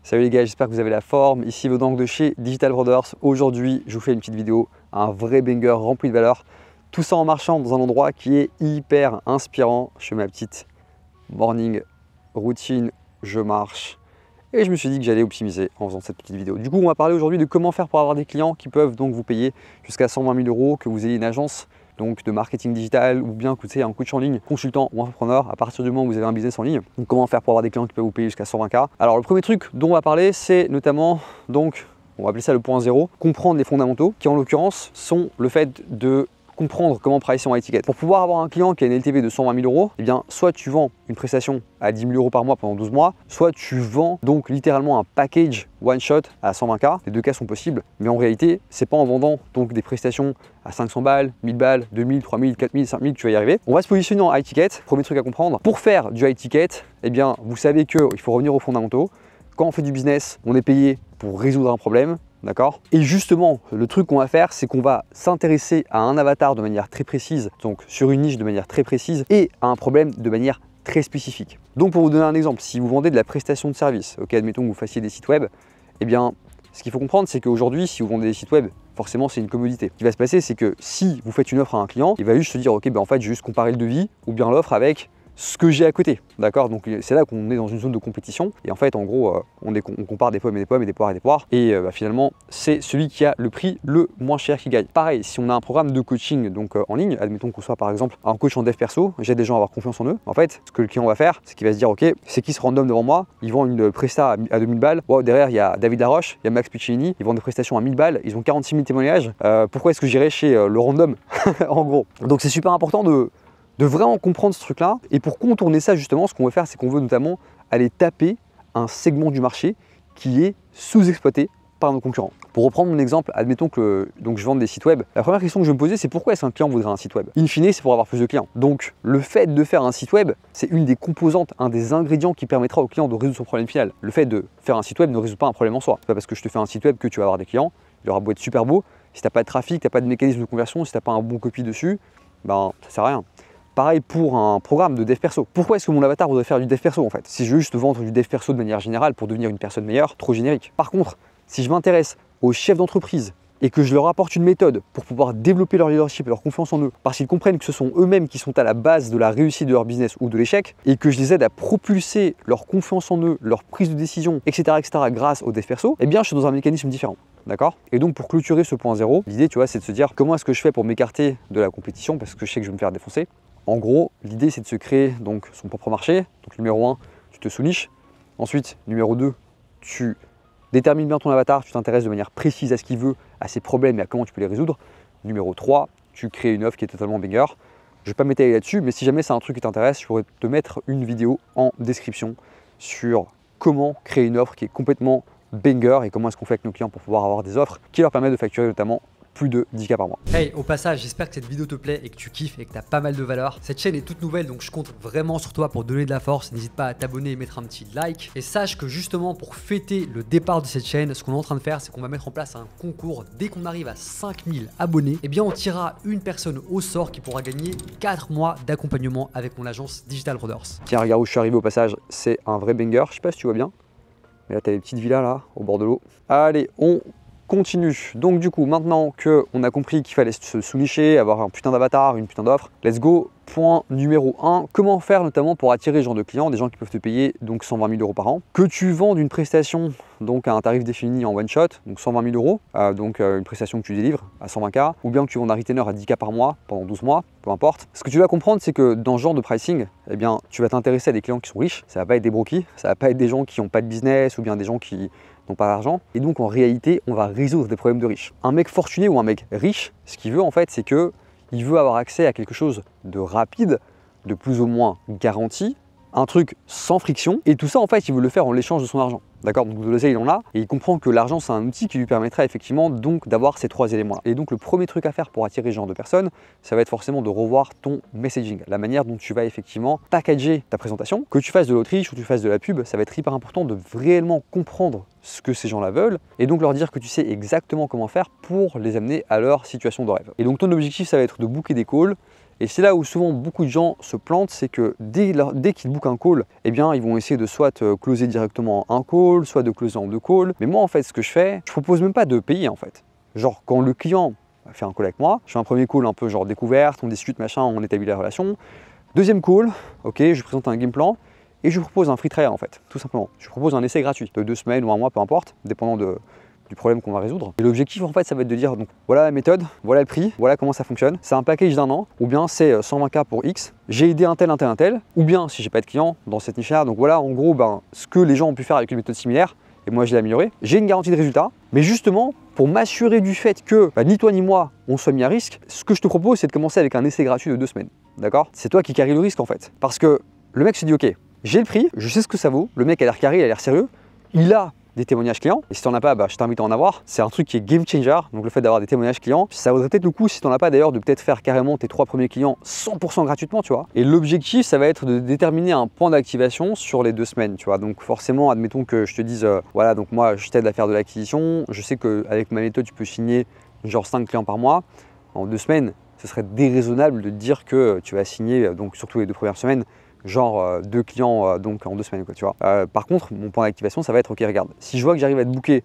Salut les gars, j'espère que vous avez la forme. Ici Vodang de chez Digital Brothers. Aujourd'hui, je vous fais une petite vidéo, un vrai banger rempli de valeur. Tout ça en marchant dans un endroit qui est hyper inspirant. Je fais ma petite morning routine, je marche. Et je me suis dit que j'allais optimiser en faisant cette petite vidéo. Du coup, on va parler aujourd'hui de comment faire pour avoir des clients qui peuvent donc vous payer jusqu'à 120 000 €, que vous ayez une agence donc de marketing digital ou bien que vous soyez un coach en ligne, consultant ou entrepreneur à partir du moment où vous avez un business en ligne. Donc comment faire pour avoir des clients qui peuvent vous payer jusqu'à 120K. Alors le premier truc dont on va parler, c'est notamment donc, on va appeler ça le point 0, comprendre les fondamentaux qui en l'occurrence sont le fait de comprendre comment pricer en high ticket. Pour pouvoir avoir un client qui a une LTV de 120 000 €, eh bien, soit tu vends une prestation à 10 000 € par mois pendant 12 mois, soit tu vends donc littéralement un package one shot à 120K. Les deux cas sont possibles, mais en réalité, c'est pas en vendant donc des prestations à 500 balles, 1000 balles, 2000, 3000, 4000, 5000 que tu vas y arriver. On va se positionner en high ticket. Premier truc à comprendre, pour faire du high ticket, eh bien, vous savez qu'il faut revenir aux fondamentaux. Quand on fait du business, on est payé pour résoudre un problème. D'accord? Et justement, le truc qu'on va faire, c'est qu'on va s'intéresser à un avatar de manière très précise, donc sur une niche de manière très précise, et à un problème de manière très spécifique. Donc pour vous donner un exemple, si vous vendez de la prestation de service, ok, admettons que vous fassiez des sites web, eh bien, ce qu'il faut comprendre, c'est qu'aujourd'hui, si vous vendez des sites web, forcément, c'est une commodité. Ce qui va se passer, c'est que si vous faites une offre à un client, il va juste se dire, ok, ben en fait, j'ai juste comparé le devis ou bien l'offre avec ce que j'ai à côté, d'accord? Donc c'est là qu'on est dans une zone de compétition et en fait en gros on compare des pommes et des pommes et des poires et des poires et finalement c'est celui qui a le prix le moins cher qui gagne. Pareil, si on a un programme de coaching donc en ligne, admettons qu'on soit par exemple un coach en dev perso, j'aide des gens à avoir confiance en eux. En fait, ce que le client va faire, c'est qu'il va se dire ok, c'est qui ce random devant moi? Il vend une presta à 2000 balles. Wow, derrière il y a David Laroche, il y a Max Piccinini, ils vendent des prestations à 1000 balles, ils ont 46 000 témoignages. Pourquoi est-ce que j'irais chez le random en gros? Donc c'est super important de vraiment comprendre ce truc-là. Et pour contourner ça, justement, ce qu'on veut faire, c'est qu'on veut notamment aller taper un segment du marché qui est sous-exploité par nos concurrents. Pour reprendre mon exemple, admettons que donc je vende des sites web. La première question que je vais me poser, c'est pourquoi est-ce qu'un client voudrait un site web? In fine, c'est pour avoir plus de clients. Donc, le fait de faire un site web, c'est une des composantes, un des ingrédients qui permettra au client de résoudre son problème final. Le fait de faire un site web ne résout pas un problème en soi. C'est pas parce que je te fais un site web que tu vas avoir des clients. Il aura beau être super beau. Si tu n'as pas de trafic, tu n'as pas de mécanisme de conversion, si tu n'as pas un bon copy dessus, ben, ça sert à rien. Pareil pour un programme de dev perso. Pourquoi est-ce que mon avatar voudrait faire du dev perso en fait? Si je veux juste vendre du dev perso de manière générale pour devenir une personne meilleure, trop générique. Par contre, si je m'intéresse aux chefs d'entreprise et que je leur apporte une méthode pour pouvoir développer leur leadership et leur confiance en eux, parce qu'ils comprennent que ce sont eux-mêmes qui sont à la base de la réussite de leur business ou de l'échec, et que je les aide à propulser leur confiance en eux, leur prise de décision, etc. grâce au dev perso, eh bien je suis dans un mécanisme différent. D'accord? Et donc pour clôturer ce point 0, l'idée tu vois c'est de se dire comment est-ce que je fais pour m'écarter de la compétition parce que je sais que je vais me faire défoncer. En gros, l'idée c'est de se créer donc son propre marché. Donc numéro 1, tu te sous-niches. Ensuite, numéro 2, tu détermines bien ton avatar, tu t'intéresses de manière précise à ce qu'il veut, à ses problèmes et à comment tu peux les résoudre. Numéro 3, tu crées une offre qui est totalement banger. Je ne vais pas m'étaler là-dessus, mais si jamais c'est un truc qui t'intéresse, je pourrais te mettre une vidéo en description sur comment créer une offre qui est complètement banger et comment est-ce qu'on fait avec nos clients pour pouvoir avoir des offres qui leur permettent de facturer notamment plus de 10K par mois. Hey, au passage, j'espère que cette vidéo te plaît et que tu kiffes et que tu as pas mal de valeur. Cette chaîne est toute nouvelle, donc je compte vraiment sur toi pour donner de la force. N'hésite pas à t'abonner et mettre un petit like. Et sache que justement, pour fêter le départ de cette chaîne, ce qu'on est en train de faire, c'est qu'on va mettre en place un concours. Dès qu'on arrive à 5000 abonnés, eh bien, on tirera une personne au sort qui pourra gagner 4 mois d'accompagnement avec mon agence Digital Brothers. Tiens, regarde où je suis arrivé au passage, c'est un vrai banger. Je sais pas si tu vois bien, mais là, tu as les petites villas là, au bord de l'eau. Allez, on continue. Donc du coup, maintenant qu'on a compris qu'il fallait se sous-nicher, avoir un putain d'avatar, une putain d'offre, let's go. Point numéro 1, comment faire notamment pour attirer ce genre de clients, des gens qui peuvent te payer donc 120 000 € par an, que tu vends d'une prestation donc à un tarif défini en one shot, donc 120 000 €, donc une prestation que tu délivres à 120K, ou bien que tu vends un retainer à 10K par mois pendant 12 mois, peu importe. Ce que tu vas comprendre, c'est que dans ce genre de pricing, eh bien, tu vas t'intéresser à des clients qui sont riches, ça va pas être des brokies, ça va pas être des gens qui n'ont pas de business ou bien des gens qui n'ont pas d'argent. Et donc en réalité, on va résoudre des problèmes de riches. Un mec fortuné ou un mec riche, ce qu'il veut en fait, c'est que il veut avoir accès à quelque chose de rapide, de plus ou moins garanti, un truc sans friction, et tout ça en fait il veut le faire en l'échange de son argent. D'accord? Donc de l'oseille il en a, et il comprend que l'argent c'est un outil qui lui permettra effectivement donc d'avoir ces 3 éléments là. Et donc le premier truc à faire pour attirer ce genre de personnes, ça va être forcément de revoir ton messaging, la manière dont tu vas effectivement packager ta présentation. Que tu fasses de l'autriche ou tu fasses de la pub, ça va être hyper important de réellement comprendre ce que ces gens-là veulent, et donc leur dire que tu sais exactement comment faire pour les amener à leur situation de rêve. Et donc ton objectif ça va être de booker des calls Et c'est là où souvent beaucoup de gens se plantent, c'est que dès qu'ils bookent un call, eh bien ils vont essayer de soit closer directement un call, soit de closer en 2 calls. Mais moi en fait ce que je fais, je propose même pas de payer en fait. Genre quand le client fait un call avec moi, je fais un premier call un peu genre découverte, on discute machin, on établit la relation. Deuxième call, ok, je présente un game plan et je propose un free trial en fait, tout simplement. Je propose un essai gratuit de 2 semaines ou 1 mois, peu importe, dépendant du problème qu'on va résoudre. Et l'objectif en fait ça va être de dire donc voilà la méthode, voilà le prix, voilà comment ça fonctionne. C'est un package d'un an, ou bien c'est 120K pour X, j'ai aidé un tel, ou bien si j'ai pas de client dans cette niche-là, donc voilà en gros ce que les gens ont pu faire avec une méthode similaire, et moi je l'ai amélioré. J'ai une garantie de résultat, mais justement pour m'assurer du fait que ni toi ni moi on soit mis à risque, ce que je te propose c'est de commencer avec un essai gratuit de 2 semaines. D'accord? C'est toi qui carry le risque en fait. Parce que le mec se dit ok, j'ai le prix, je sais ce que ça vaut, le mec a l'air carré, il a l'air sérieux, il a des témoignages clients, et si t'en as pas, je t'invite à en avoir. C'est un truc qui est game changer, donc le fait d'avoir des témoignages clients, ça vaudrait peut-être le coup, si t'en as pas d'ailleurs, de peut-être faire carrément tes 3 premiers clients 100% gratuitement, tu vois. Et l'objectif, ça va être de déterminer un point d'activation sur les 2 semaines, tu vois. Donc forcément, admettons que je te dise, voilà, donc moi je t'aide à faire de l'acquisition, je sais qu'avec ma méthode, tu peux signer genre 5 clients par mois. En 2 semaines, ce serait déraisonnable de te dire que tu vas signer, donc surtout les 2 premières semaines, genre 2 clients donc en 2 semaines, quoi, tu vois. Par contre, mon point d'activation, ça va être, ok, regarde, si je vois que j'arrive à te booker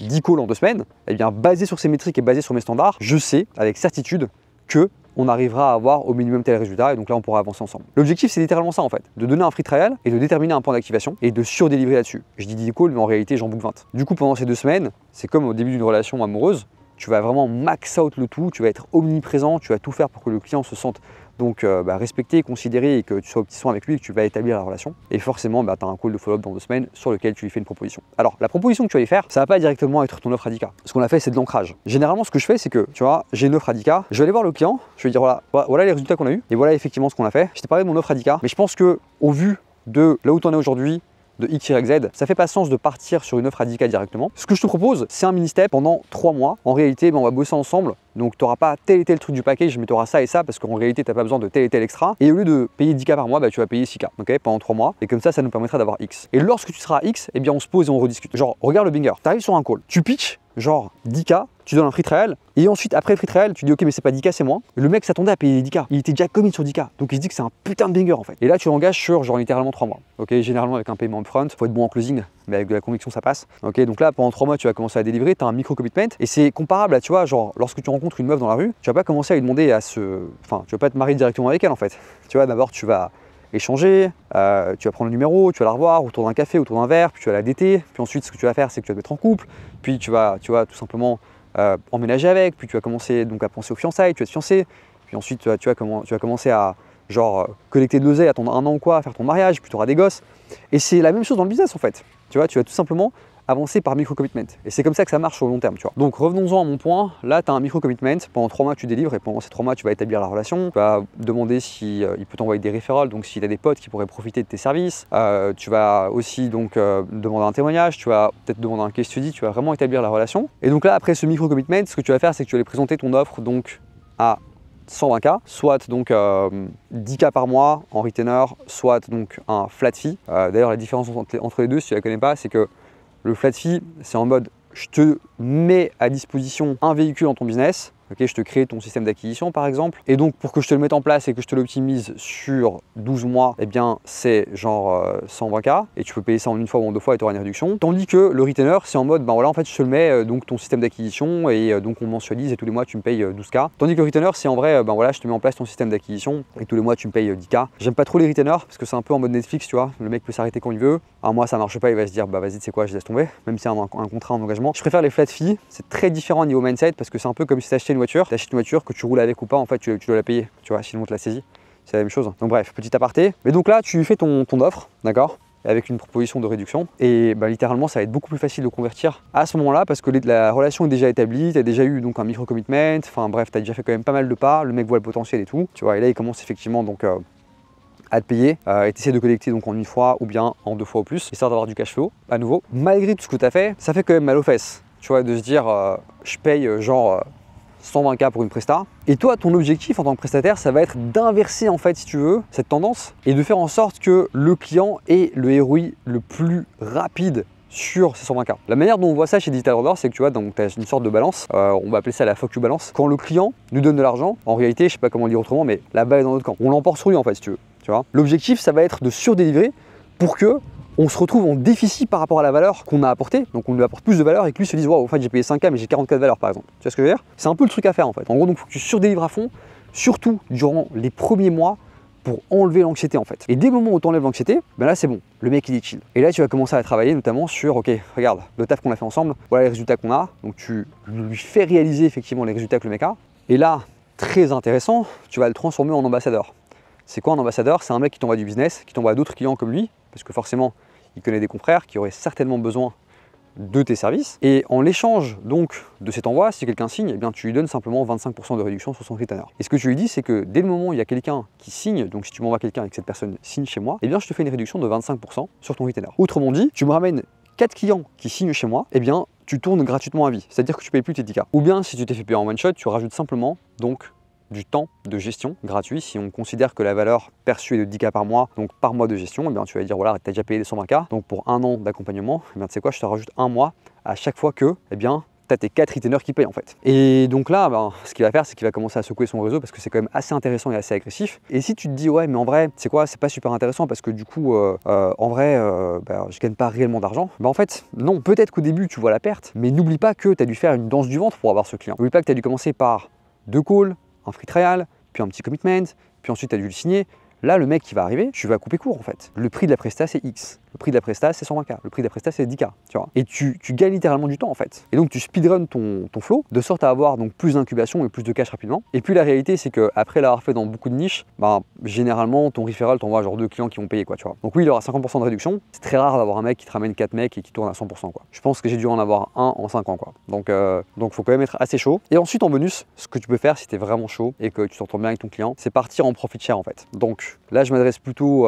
10 calls en 2 semaines, eh bien, basé sur ces métriques et basé sur mes standards, je sais avec certitude que on arrivera à avoir au minimum tel résultat, et donc là, on pourra avancer ensemble. L'objectif, c'est littéralement ça, en fait, de donner un free trial et de déterminer un point d'activation et de surdélivrer là-dessus. Je dis 10 calls, mais en réalité, j'en book 20. Du coup, pendant ces 2 semaines, c'est comme au début d'une relation amoureuse, tu vas vraiment max out le tout, tu vas être omniprésent, tu vas tout faire pour que le client se sente donc respecté, considéré et que tu sois au petit soin avec lui et que tu vas établir la relation. Et forcément, tu as un call de follow-up dans 2 semaines sur lequel tu lui fais une proposition. Alors, la proposition que tu vas lui faire, ça va pas directement être ton offre Radika. Ce qu'on a fait, c'est de l'ancrage. Généralement, ce que je fais, c'est que, tu vois, j'ai une offre Radika, je vais aller voir le client, je vais lui dire voilà les résultats qu'on a eu et voilà effectivement ce qu'on a fait. Je t'ai parlé de mon offre Radika, mais je pense que au vu de là où tu en es aujourd'hui, de X, Y, Z, ça fait pas sens de partir sur une offre Radika directement. Ce que je te propose, c'est un mini-step pendant 3 mois. En réalité, on va bosser ensemble. Donc, tu n'auras pas tel et tel truc du package, mais tu auras ça et ça parce qu'en réalité, tu n'as pas besoin de tel et tel extra. Et au lieu de payer 10K par mois, tu vas payer 6K pendant 3 mois. Et comme ça nous permettra d'avoir X. Et lorsque tu seras à X, eh bien, on se pose et on rediscute. Genre, regarde le banger. Tu arrives sur un call, tu pitches, genre 10K, tu donnes un free trial. Et ensuite, après le free trial, tu dis ok, mais c'est pas 10K, c'est moins. Et le mec s'attendait à payer 10K. Il était déjà commit sur 10K. Donc, il se dit que c'est un putain de banger en fait. Et là, tu l'engages sur genre littéralement 3 mois. Ok, généralement avec un paiement upfront. Faut être bon en closing, mais avec de la conviction, ça passe. Ok, donc là, pendant 3 mois, tu vas commencer à délivrer. Tu as un micro commitment. Et c'est comparable à, tu vois, genre, lorsque tu rencontres une meuf dans la rue, tu vas pas commencer à lui demander Enfin, tu vas pas te marier directement avec elle en fait. Tu vois, d'abord, tu vas échanger, tu vas prendre le numéro, tu vas la revoir autour d'un café, autour d'un verre, puis tu vas la dater. Puis ensuite, ce que tu vas faire, c'est que tu vas te mettre en couple. Puis tu vas tout simplement emménager avec. Puis tu vas commencer donc à penser aux fiançailles, tu vas te fiancer. Puis ensuite, tu vas commencer à genre collecter de l'oseille, attendre 1 an ou quoi, à faire ton mariage, puis tu auras des gosses. Et c'est la même chose dans le business en fait. Tu vois, tu vas tout simplement avancer par micro-commitment. Et c'est comme ça que ça marche sur le long terme, tu vois. Donc revenons-en à mon point. Là, tu as un micro-commitment. Pendant 3 mois, tu délivres et pendant ces 3 mois, tu vas établir la relation. Tu vas demander si il peut t'envoyer des référals, donc s'il a des potes qui pourraient profiter de tes services. Tu vas aussi donc demander un témoignage. Tu vas peut-être demander un case study. Tu vas vraiment établir la relation. Et donc là, après ce micro-commitment, ce que tu vas faire, c'est que tu vas aller présenter ton offre donc à 120K, soit donc 10K par mois en retainer, soit donc un flat fee. D'ailleurs, la différence entre les deux, si tu ne la connais pas, c'est que le flat fee, c'est en mode je te mets à disposition un véhicule dans ton business. Okay, je te crée ton système d'acquisition par exemple. Et donc pour que je te le mette en place et que je te l'optimise sur 12 mois, eh bien c'est genre 120K et tu peux payer ça en 1 fois ou en 2 fois et tu auras une réduction. Tandis que le retainer, c'est en mode voilà, en fait je te le mets donc ton système d'acquisition et donc on mensualise et tous les mois tu me payes 12K. Tandis que le retainer, c'est en vrai voilà, je te mets en place ton système d'acquisition et tous les mois tu me payes 10K. J'aime pas trop les retainers parce que c'est un peu en mode Netflix, tu vois. Le mec peut s'arrêter quand il veut. Un mois ça marche pas, il va se dire bah vas-y, c'est quoi, je laisse tomber, même si c'est un contrat, un engagement. Je préfère les flat fees, c'est très différent au niveau mindset parce que c'est un peu comme si tu achetais une voiture. Que tu roules avec ou pas, en fait tu dois la payer, tu vois, sinon on te la saisit, c'est la même chose. Donc bref, petit aparté. Mais donc là tu fais ton offre, d'accord, avec une proposition de réduction et littéralement ça va être beaucoup plus facile de convertir à ce moment là parce que la relation est déjà établie, tu as déjà eu donc un micro commitment, enfin bref, tu as déjà fait quand même pas mal de pas, le mec voit le potentiel et tout, tu vois, et là il commence effectivement donc à te payer et tu essaies de collecter donc en 1 fois ou bien en 2 fois au plus, histoire d'avoir du cash flow à nouveau. Malgré tout ce que tu as fait, ça fait quand même mal aux fesses, tu vois, de se dire je paye genre 120K pour une presta. Et toi, ton objectif en tant que prestataire, ça va être d'inverser en fait, si tu veux, cette tendance et de faire en sorte que le client ait le ROI le plus rapide sur ces 120K. La manière dont on voit ça chez Digital Order, c'est que tu vois, donc tu as une sorte de balance, on va appeler ça la fuck you balance. Quand le client nous donne de l'argent, en réalité, je sais pas comment le dire autrement, mais la balle est dans notre camp. On l'emporte sur lui en fait, si tu veux. Tu vois. L'objectif, ça va être de surdélivrer pour que on se retrouve en déficit par rapport à la valeur qu'on a apportée, donc on lui apporte plus de valeur et que lui se dise waouh, en fait j'ai payé 5K mais j'ai 44 de valeur par exemple. Tu vois ce que je veux dire? C'est un peu le truc à faire en fait. En gros, donc il faut que tu surdélivres à fond, surtout durant les premiers mois pour enlever l'anxiété en fait. Et dès le moment où tu enlèves l'anxiété, ben là c'est bon, le mec il est chill. Et là tu vas commencer à travailler notamment sur ok, regarde, le taf qu'on a fait ensemble, voilà les résultats qu'on a, donc tu lui fais réaliser effectivement les résultats que le mec a. Et là, très intéressant, tu vas le transformer en ambassadeur. C'est quoi un ambassadeur? C'est un mec qui t'envoie du business, qui t'envoie d'autres clients comme lui, parce que forcément il connaît des confrères qui auraient certainement besoin de tes services. Et en l'échange donc de cet envoi, si quelqu'un signe, eh bien, tu lui donnes simplement 25% de réduction sur son retainer. Et ce que tu lui dis, c'est que dès le moment où il y a quelqu'un qui signe, donc si tu m'envoies quelqu'un et que cette personne signe chez moi, eh bien, je te fais une réduction de 25% sur ton retainer. Autrement dit, tu me ramènes 4 clients qui signent chez moi, eh bien, tu tournes gratuitement à vie. C'est-à-dire que tu ne payes plus tes 10K. Ou bien, si tu t'es fait payer en one shot, tu rajoutes simplement donc du temps de gestion gratuit. Si on considère que la valeur perçue est de 10K par mois, donc par mois de gestion, eh bien tu vas dire voilà, tu as déjà payé les 120K, donc pour un an d'accompagnement, eh bien tu sais quoi, je te rajoute un mois à chaque fois que eh bien tu as tes 4 retainers qui payent en fait. Et donc là, ben, ce qu'il va faire, c'est qu'il va commencer à secouer son réseau parce que c'est quand même assez intéressant et assez agressif. Et si tu te dis ouais, mais en vrai, c'est quoi, c'est pas super intéressant parce que du coup, en vrai, je gagne pas réellement d'argent. Ben en fait, non, peut-être qu'au début tu vois la perte, mais n'oublie pas que tu as dû faire une danse du ventre pour avoir ce client. N'oublie pas que tu as dû commencer par 2 calls, un free trial, puis un petit commitment, puis ensuite tu as dû le signer. Là, le mec qui va arriver, tu vas couper court en fait. Le prix de la presta, c'est X. Le prix de la presta, c'est 120K. Le prix de la presta, c'est 10K. Tu vois. Et tu gagnes littéralement du temps en fait. Et donc, tu speedrun ton flow de sorte à avoir donc plus d'incubation et plus de cash rapidement. Et puis, la réalité, c'est qu'après l'avoir fait dans beaucoup de niches, bah, généralement, ton referral t'envoie genre 2 clients qui vont payer. Quoi, tu vois. Donc, oui, il y aura 50% de réduction. C'est très rare d'avoir un mec qui te ramène 4 mecs et qui tourne à 100%. Quoi. Je pense que j'ai dû en avoir un en 5 ans. Quoi. Donc, faut quand même être assez chaud. Et ensuite, en bonus, ce que tu peux faire si tu es vraiment chaud et que tu t'entends bien avec ton client, c'est partir en profit share en fait. Donc, là, je m'adresse plutôt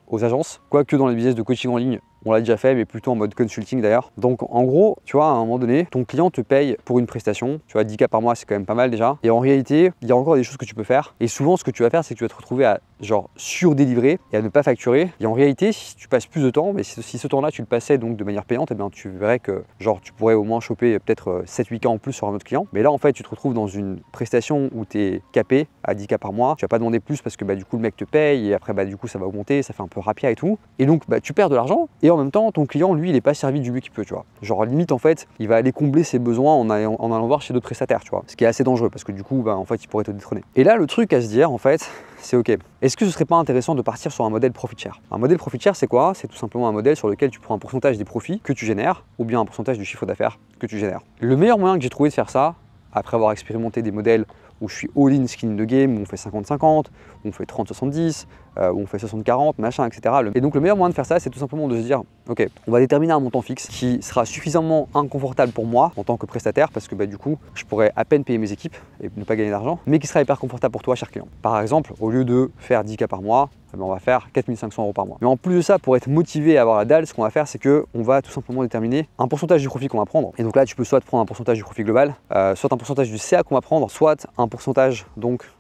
aux agences, quoique dans les business de coaching en ligne, on l'a déjà fait, mais plutôt en mode consulting d'ailleurs. Donc en gros, tu vois, à un moment donné, ton client te paye pour une prestation. Tu vois, 10K par mois, c'est quand même pas mal déjà. Et en réalité, il y a encore des choses que tu peux faire. Et souvent, ce que tu vas faire, c'est que tu vas te retrouver à genre surdélivrer et à ne pas facturer. Et en réalité, si tu passes plus de temps, mais si ce temps-là, tu le passais donc de manière payante, eh bien, tu verrais que genre tu pourrais au moins choper peut-être 7-8K en plus sur un autre client. Mais là, en fait, tu te retrouves dans une prestation où tu es capé à 10K par mois. Tu vas pas demander plus parce que du coup, le mec te paye et après, du coup, ça va augmenter, ça fait un peu rapia et tout. Et donc, tu perds de l'argent et en même temps, ton client, lui, il n'est pas servi du mieux qu'il peut, tu vois. Genre, limite, en fait, il va aller combler ses besoins en allant voir chez d'autres prestataires, tu vois. Ce qui est assez dangereux parce que du coup, en fait, il pourrait te détrôner. Et là, le truc à se dire, en fait, c'est ok. Est-ce que ce serait pas intéressant de partir sur un modèle profit share? Un modèle profit share, c'est quoi? C'est tout simplement un modèle sur lequel tu prends un pourcentage des profits que tu génères ou bien un pourcentage du chiffre d'affaires que tu génères. Le meilleur moyen que j'ai trouvé de faire ça, après avoir expérimenté des modèles où je suis all-in skin de game, où on fait 50-50, où on fait 30-70, où on fait 60-40, machin, etc. Et donc le meilleur moyen de faire ça, c'est tout simplement de se dire, ok, on va déterminer un montant fixe qui sera suffisamment inconfortable pour moi en tant que prestataire, parce que du coup, je pourrais à peine payer mes équipes et ne pas gagner d'argent, mais qui sera hyper confortable pour toi, cher client. Par exemple, au lieu de faire 10K par mois, on va faire 4500 € par mois. Mais en plus de ça, pour être motivé à avoir la dalle, ce qu'on va faire, c'est qu'on va tout simplement déterminer un pourcentage du profit qu'on va prendre. Et donc là, tu peux soit prendre un pourcentage du profit global, soit un pourcentage du CA qu'on va prendre, soit un pourcentage donc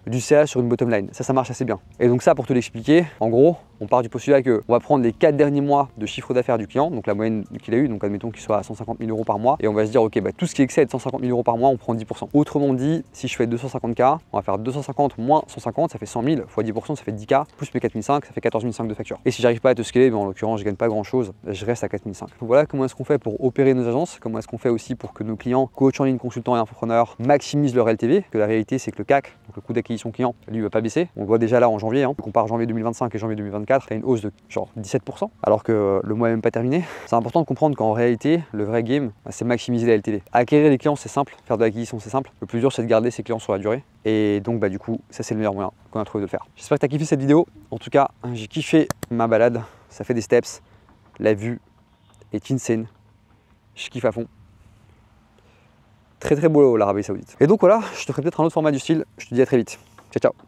du CA sur une bottom line. Ça marche assez bien. Et donc ça, pour te l'expliquer, en gros, on part du postulat que on va prendre les 4 derniers mois de chiffre d'affaires du client, donc la moyenne qu'il a eu, donc admettons qu'il soit à 150 000 € par mois, et on va se dire, ok, tout ce qui excède 150 000 € par mois, on prend 10%. Autrement dit, si je fais 250K, on va faire 250 moins 150, ça fait 100 000, fois 10%, ça fait 10K, plus mes 4500, ça fait 14 500 de facture. Et si j'arrive pas à te scaler, en l'occurrence, je gagne pas grand chose, je reste à 4500. Voilà comment est-ce qu'on fait pour opérer nos agences, comment est-ce qu'on fait aussi pour que nos clients, coachs en ligne, consultants et entrepreneurs, maximisent leur LTV, que la réalité, c'est que le CAC, donc le coût d'acquisition client, lui, va pas baisser. On le voit déjà là en janvier, on compare janvier 2025 et janvier 2024, il y a une hausse de genre 17%, alors que le mois n'est même pas terminé. C'est important de comprendre qu'en réalité, le vrai game, c'est maximiser la LTV. Acquérir les clients, c'est simple, faire de l'acquisition, c'est simple. Le plus dur, c'est de garder ses clients sur la durée. Et donc, du coup, ça, c'est le meilleur moyen qu'on a trouvé de le faire. J'espère que tu as kiffé cette vidéo. En tout cas, j'ai kiffé ma balade. Ça fait des steps. La vue est insane. Je kiffe à fond. Très très beau l'Arabie Saoudite. Et donc voilà, je te ferai peut-être un autre format du style. Je te dis à très vite. Ciao, ciao.